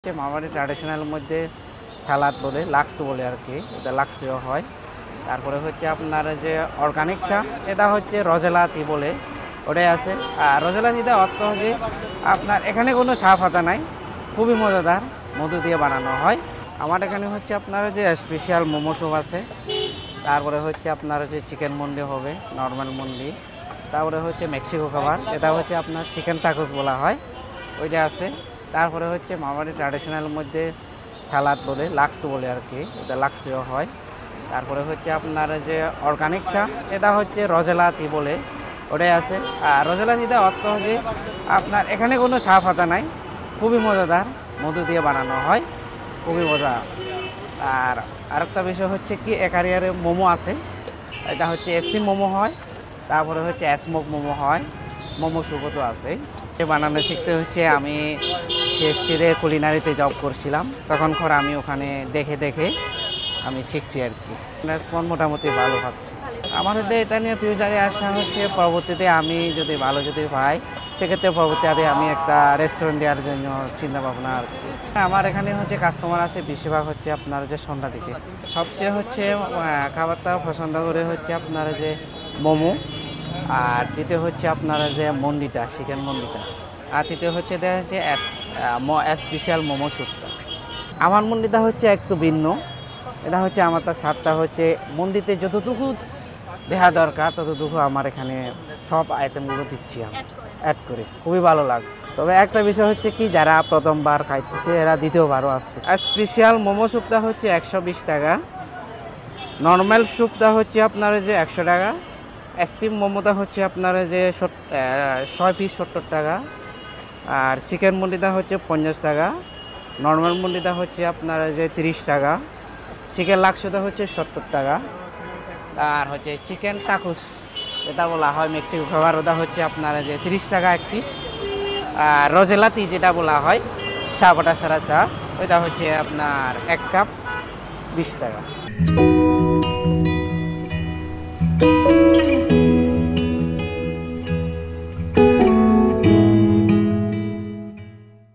মামাবাড়ি ট্র্যাডিশনাল মধ্যে সালাদ বলে লাক্স বলে আর কি, এটা লাক্সিও হয়। তারপরে হচ্ছে আপনার যে অর্গানিক চা, এটা হচ্ছে রজেলাতি বলে, ওটাই আছে। আর রজেলাতিটা অর্থ হচ্ছে আপনার এখানে কোনো চা পাতা নাই, খুবই মজাদার, মধু দিয়ে বানানো হয়। আমার এখানে হচ্ছে আপনার যে স্পেশাল মোমো স্যুপ আছে, তারপরে হচ্ছে আপনার যে চিকেন মন্ডি হবে, নর্মাল মন্ডি, তারপরে হচ্ছে মেক্সিকো খাবার, এটা হচ্ছে আপনার চিকেন টাকোস বলা হয়, ওইটা আছে। তারপরে হচ্ছে মামাবাড়ি ট্র্যাডিশনাল মধ্যে সালাদ বলে লাক্স বলে আর কি, এটা লাক্সিও হয়। তারপরে হচ্ছে আপনার যে অর্গানিক চা, এটা হচ্ছে রজেলাতি বলে, ওটাই আছে। আর রজেলাতিটা অর্থ হচ্ছে আপনার এখানে কোনো চা পাতা নাই, খুবই মজাদার, মধু দিয়ে বানানো হয়, খুবই মজা। আর আরেকটা বিষয় হচ্ছে কি, একারিয়ারে মোমো আছে, এটা হচ্ছে স্টিম মোমো হয়, তারপরে হচ্ছে স্মোক মোমো হয়, মোমো সুপো তো আছে। বানানো শিখতে হচ্ছে, আমি সিএসটিতে কুলিনারিতে জব করছিলাম, তখন আমি ওখানে দেখে দেখে আমি শিখছি আর কি। রেসপন্স মোটামুটি ভালো পাচ্ছি। আমাদের এটা নিয়ে ফিউচারে আসা হচ্ছে, পরবর্তীতে আমি যদি ভালো পাই, সেক্ষেত্রে পরবর্তীতে আমি একটা রেস্টুরেন্ট দেওয়ার জন্য চিন্তা ভাবনা আর কি। আমার এখানে হচ্ছে কাস্টমার আছে, বেশিরভাগ হচ্ছে আপনার যে সন্ধ্যা দিকে। সবচেয়ে হচ্ছে খাবারটা পছন্দ করে হচ্ছে আপনার যে মোমো, আর দ্বিতীয় হচ্ছে আপনার যে মন্ডিটা, চিকেন মন্ডিটা, আর তৃতীয় হচ্ছে দেখা যাচ্ছে স্পেশাল মোমো স্যুপটা। আমার মন্ডিটা হচ্ছে একটু ভিন্ন, এটা হচ্ছে আমার তার স্বাদটা হচ্ছে মন্ডিতে যতটুকু দেওয়া দরকার ততটুকু আমার এখানে সব আইটেমগুলো দিচ্ছি আমি অ্যাড করে, খুবই ভালো লাগে। তবে একটা বিষয় হচ্ছে কি, যারা প্রথমবার খাইতেছে এরা দ্বিতীয়বারও আসতেছে। আর স্পেশাল মোমো স্যুপটা হচ্ছে 120 টাকা, নর্মাল স্যুপটা হচ্ছে আপনার যে 100 টাকা, স্টিম মোমোটা হচ্ছে আপনার যে 6 পিস 70 টাকা, আর চিকেন মন্ডিটা হচ্ছে 50 টাকা, নর্মাল মন্ডিটা হচ্ছে আপনার যে 30 টাকা, চিকেন লাক্সোটা হচ্ছে 70 টাকা, আর হচ্ছে চিকেন টাকুস এটা বলা হয় মেক্সিকো খাবার, ওটা হচ্ছে আপনার যে 30 টাকা এক পিস। আর রজেলাতি যেটা বলা হয় চা বাটা ছাড়া চা, ওইটা হচ্ছে আপনার 1 কাপ 20 টাকা।